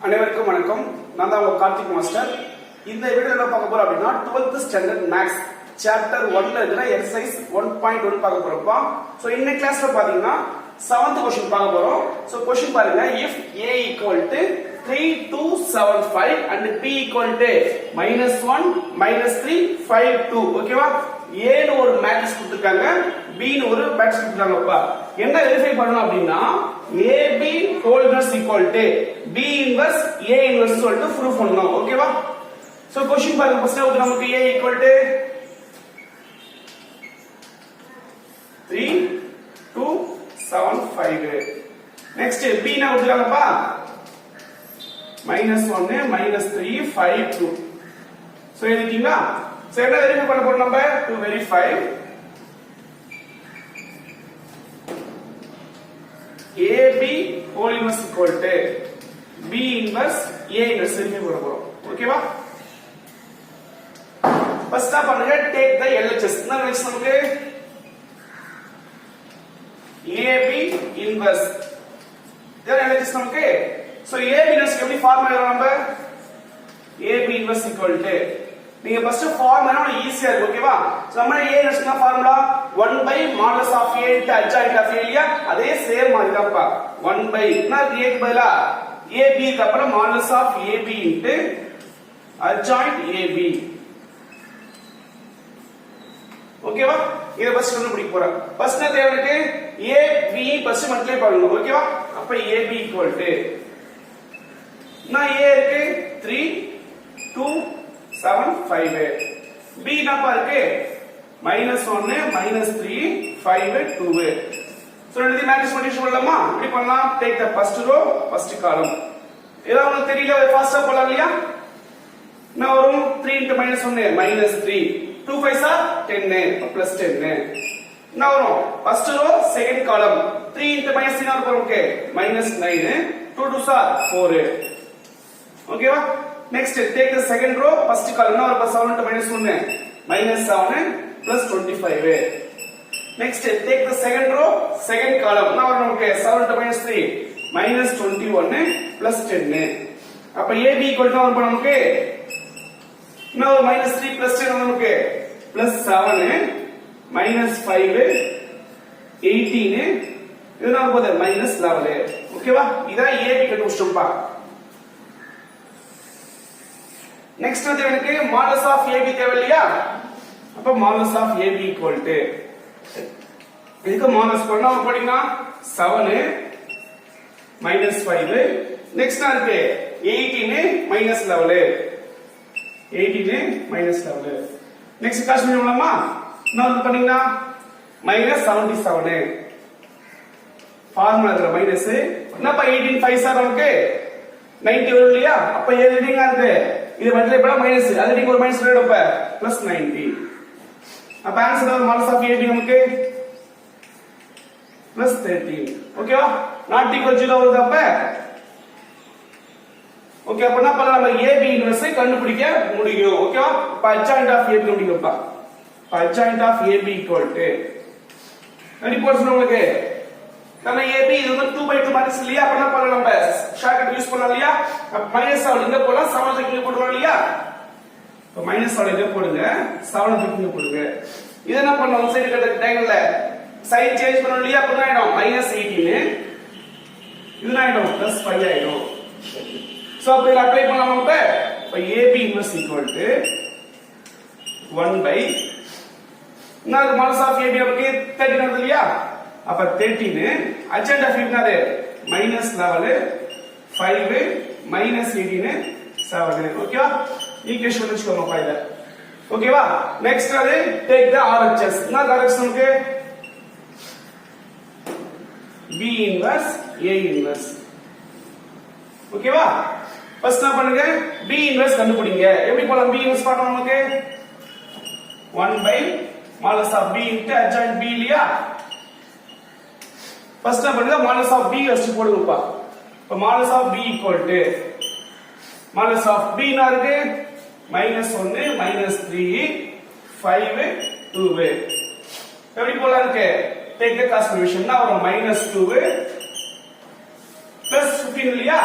அனைவருக்கும் வணக்கம். நான் தான் கார்த்திக் மாஸ்டர். இந்த வீடியோ என்ன பார்க்க போறோம் அப்படின்னா 12th ஸ்டாண்டர்ட் மேத்ஸ் சாப்டர் 1ல இருக்கிற எக்சர்சைஸ் 1.1 பார்க்க போறோம்ப்பா. சோ இந்த கிளாஸ்ல பாத்தீங்கன்னா 7th क्वेश्चन பார்க்க போறோம். சோ क्वेश्चन பாருங்க, if a equal to 3275 and b equal to -1 -3 5 2, ஓகேவா? a னு ஒரு மேட்ரிக்ஸ் கொடுத்திருக்காங்க, b னு ஒரு மேட்ரிக்ஸ் கொடுத்திருக்காங்கப்பா. என்ன வெரிஃபை பண்ணனும் அப்படினா ab whole inverse equal to b inverse a inverse சொல்லிட்டு ப்ரூஃப் பண்ணனும், ஓகேவா? சோ क्वेश्चन பாருங்க, ஃபர்ஸ்ட் வந்து நமக்கு a equal to 3 2 7 5. Next b னா கொடுத்திருக்காங்கப்பா -1 -3 5 2. சோ எழுதிட்டீங்களா? சோ என்ன வெரிஃபை பண்ண போறோம் நம்ம? to verify AB whole inverse equal to B inverse A inverse verify பண்ண போறோம், ஓகேவா? ஃபர்ஸ்ட் பண்ணுங்க, take the LHS. என்ன LHS நமக்கு? AB inverse. இதான் LHS நமக்கு. சோ AB inverse எப்படி ஃபார்முலா எழுதலாம் நம்ம? AB inverse equal to, நீங்க ஃபர்ஸ்ட் ஃபார்முலா ஈஸியா இருக்கு, ஓகேவா? சோ நம்ம A inverse னா formula 1 by modulus of A into adjoint of A இல்லையா? அதே சேம் மாதிரி தான்ப்பா. 1 by என்ன A க்கு பதிலா AB க்கு அப்புறம் modulus of AB into adjoint AB, ஓகேவா? இத ஃபர்ஸ்ட் கண்டுபிடிக்க போறோம். ஃபர்ஸ்ட் என்ன தேவை இருக்கு? AB ஃபர்ஸ்ட் மல்டிப்ளை பண்ணனும், ஓகேவா? அப்ப AB equal to நான் A இருக்கு 3 2 7 5. B என்னப்பா இருக்கு? -1 -3 5 2. சோ ரெண்டு மேட்ரிக்ஸ் மல்டிப்ளை பண்ணலாமா? எப்படி பண்ணலாம்? Take the first row first column. ஏதோ உங்களுக்கு தெரியல, ஃபாஸ்டா போலாம் இல்லையா? நான் வரும் 3 into -1 -3 2 5s are 10 plus 10. நான் வரும் first row second column 3 into -3 னா வரும் ஓகே -9 2 2s are 4, ஓகேவா? Next take the second row first column. நான் வரும் 7 into -1 -7 plus 25. next take the second row second column. now நமக்கு 7 into -3 -21 plus 10. அப்ப AB equal to என்ன நமக்கு? now -3 plus 10 நமக்கு plus 7 -5 18 இது நமக்கு போகுது -11, ஓகேவா? இதான் AB கண்டுபிடிச்சோம்ப்பா. next வந்து எனக்கு modulus of AB தேவை இல்லையா? அப்ப modulus of AB equal to இதுக்கு modulus பண்ணா போடினா 7 -5. நெக்ஸ்ட் இருக்கு 18 -11 18 -11. நெக்ஸ்ட் காசு பண்ணலாமா? என்ன பண்ணீங்கன்னா -77 ஃபார்முலா இதுல மைனஸ் என்னப்பா 18 5s are நமக்கு 90 வரும் இல்லையா? அப்ப எதுடிங்க இருக்கு? இது மல்டிப்ளை பண்ணா மைனஸ், அது நீங்க ஒரு மைனஸ் எடுப்ப +90. அப்ப ஆன்சர் modulus of AB நமக்கு +13, ஓகேவா? நாட் ஈக்குவல் 0 வருது அப்ப ஓகே. அப்ப என்ன பண்ணலாம்? நம்ம AB இன்வெர்ஸ் கண்டுபிடிக்க முடியும், ஓகேவா? அப்ப adjoint of AB கண்டுபிடிக்கணும்ப்பா. adjoint of AB equal to எப்படி போடுறோம் உங்களுக்கு? நம்ம AB இது வந்து 2 by 2 மேட்ரிக்ஸ் இல்லையா? அப்ப என்ன பண்ணலாம்? நம்ம ஷார்ட்கட் யூஸ் பண்ணலாம் இல்லையா? -7 இங்க போடலாம், 7 இங்க போடுறோம் இல்லையா? இப்ப -7 இங்க போடுங்க, 7 இங்க போடுங்க. இது என்ன பண்ணலாம்? சைடு கட்ட டயகனல்ல சைடு சேஞ்ச் பண்ணனும் இல்லையா? அப்ப என்ன ஆயிடும்? -18 இது ஆயிடும் +5 ஆயிடும். சோ அப்ப இத அப்ளை பண்ணலாமா? இப்ப AB inverse equal to 1 by நான் modulus of AB நமக்கு 13 வருது இல்லையா? அப்ப 13 adjoint of AB என்னது? -11 5 -18 7, ஓகேவா? ஈக்குவேஷன் வெச்சுக்கோங்க இத, ஓகேவா? நெக்ஸ்ட் அது டேக் தி RHS. என்ன RHS நமக்கு? B inverse A inverse, ஓகேவா? ஃபர்ஸ்ட் என்ன பண்ணுங்க? B inverse கண்டுபிடிங்க. எப்படி போலாம்? B inverse பார்க்கணும் நமக்கு 1 by modulus of B into adjoint B இல்லையா? ஃபர்ஸ்ட் என்ன பண்ணுங்க? modulus of B ஃபர்ஸ்ட் போடுங்கப்பா. இப்ப modulus of B equal to modulus of B னா இருக்கு -1 -3 5 2. எப்படி போலாம் இருக்கு? take the cos conversion. now வரும் -2 plus 15 இல்லையா?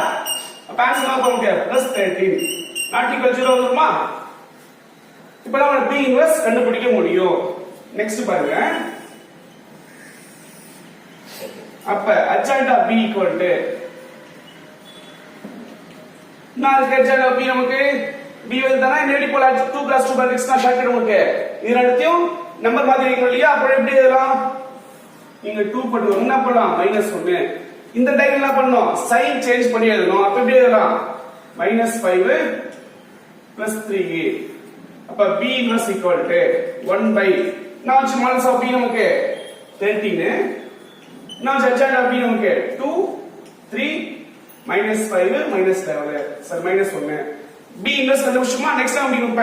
அப்ப ஆன்சர் என்ன பண்ணுங்க +13 நாட் ஈக்குவல் 0 வந்துருமா இப்போ நம்ம b இன்வெர்ஸ் கண்டுபிடிக்க முடியும் நெக்ஸ்ட் பாருங்க அப்ப adjoint of b equal to நான் adjoint of b நமக்கு b வந்துதானா நேரடி போல 2 + 2 மேட்ரிக்ஸ் தான் ஷார்ட் நமக்கு இது ரெண்டுத்தையும் நம்பர் மாதிரி இருக்கணும் இல்லையா அப்ப எப்படி எழுதலாம் நீங்க 2 போட்டு என்ன பண்ணலாம் -1 இந்த டைம் என்ன பண்ணனும் சைன் சேஞ்ச் பண்ணி எழுதணும் அப்ப எப்படி எழுதலாம் -5 + 3a அப்ப b inverse equal to 1 now smallness of b நமக்கு 13 now adjoint of b நமக்கு 2 3 -5 -11 சரி -1 b inverse கண்டுபிடிச்சோமா நெக்ஸ்ட் நம்ம இப்ப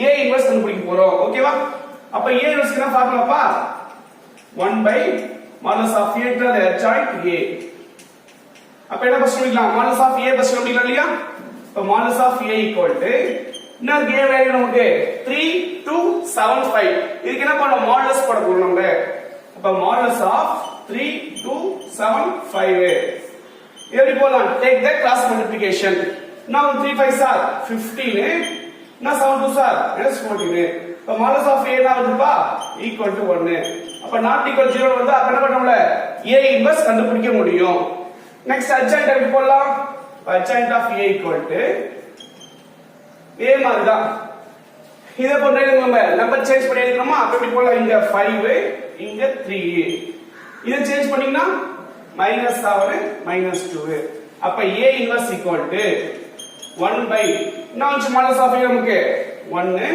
a inverse கண்டுபிடிக்க போறோம் ஓகேவா அப்ப a inverse என்ன ஃபார்முலாப்பா 1 modulus of a to the adjoint a அப்ப என்ன ஃபர்ஸ்ட் எழுதலாம் modulus of a ஃபர்ஸ்ட் எழுதலாம் இல்லையா அப்ப modulus of a equal to என்ன a வேல்யூ நமக்கு 3 2 7 5 இதுக்கு என்ன பண்ணோம் modulus போட போறோம் நம்ம அப்ப modulus of 3 2 7 5 எப்படி போலாம் take the cross multiplication now 3 5s are 15 now 7 2s are -14 அப்ப modulus of a என்ன வருதுப்பா equal to 1 அப்ப not equal 0 வந்து அப்ப என்ன பண்ணோம்ல a inverse கண்டுபிடிக்க முடியும் next adjoint எப்படி போடலாம் adjoint of a equal to a மாதிரி தான் இத பண்றது நம்ம நம்பர் சேஞ்ச் பண்ணி எழுதணுமா அப்ப எப்படி போடலாம் இங்க 5 இங்க 3 இத சேஞ்ச் பண்ணீங்கன்னா -7 -2 அப்ப a inverse equal to 1 now modulus of a நமக்கு 1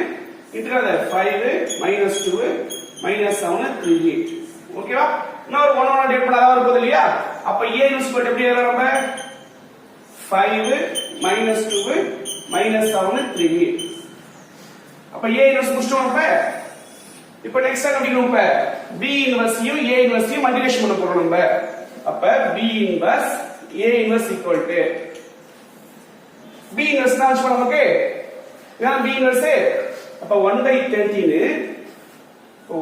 இன்டர் 5 -2 -7 3 ஓகேவா இன்னொரு 1 1 டிவைட் பண்ணா வர போகுது இல்லையா அப்ப a inverse equal to எப்படி எழுதலாம் நம்ம 5 -2 -7 3 அப்ப a inverse முடிச்சிட்டோம் அப்ப இப்போ நெக்ஸ்ட் என்ன பண்ணிக்கணும் இப்ப b inverse யும் a inverse யும் மல்டிப்ளிகேஷன் பண்ண போறோம் நம்ம அப்ப b inverse a inverse equal to b inverse நான் சொல்றேன் நமக்கு என்ன b inverse அப்ப 1/13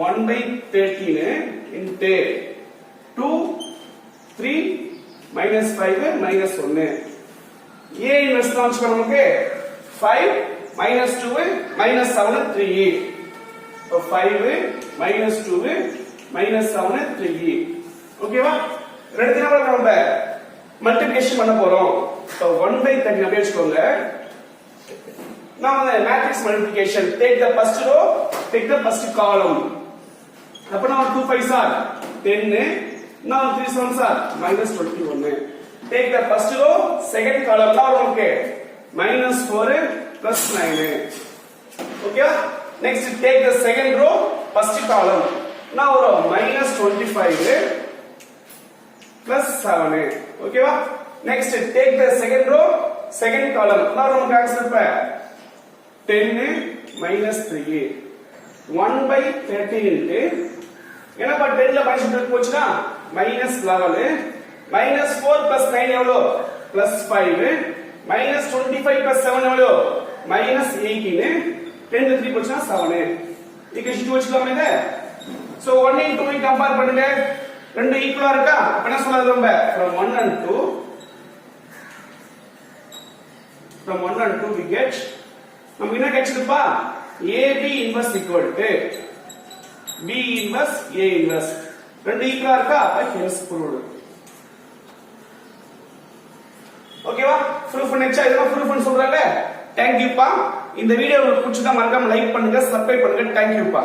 1/13 into 2 3 -5 -1 a inverse நான் சொல்றேன் நமக்கு 5 -2 -7 3 so 5 -2 -7 3 ஓகேவா ரெண்டு நம்பர் நம்ம மல்டிப்ளிகேஷன் பண்ண போறோம் so 1/13 அப்படியே வெச்சுக்கோங்க now the matrix multiplication take the first row take the first column அப்ப நம்ம 2 5s are 10 now 3 7s are -21 take the first row second column now நமக்கு -4 + 9 okay next take the second row first column now -25 + 7 okay next take the second row second column now நமக்கு answer இப்ப 10 -3 1/13 into என்னப்பா 10 ல minus போச்சுனா -11 -4 + 9 எவ்வளவு +5 -25 + 7 எவ்வளவு -18 10 ல 3 போச்சுனா 7 ஈக்குவேஷன் 2 வச்சுக்கலாமா இத சோ 1 and 2 கம்பேர் பண்ணுங்க ரெண்டு ஈக்குவலா இருக்கா அப்ப என்ன சொல்லலாம் நம்ம from 1 and 2 we get நமக்கு என்ன கிடைச்சதுப்பா ab inverse equal to b inverse a inverse ரெண்டு ஈக்குவலா இருக்கா அப்ப ஹென்ஸ் ப்ரூவ்ட் ஓகேவா ப்ரூஃப் பண்ணிச்சா இதெல்லாம் ப்ரூஃப்னு சொல்றாங்க थैंक यू பா இந்த வீடியோ உங்களுக்கு பிடிச்சதா மறக்காம லைக் பண்ணுங்க சப்ஸ்கிரைப் பண்ணுங்க थैंक यू பா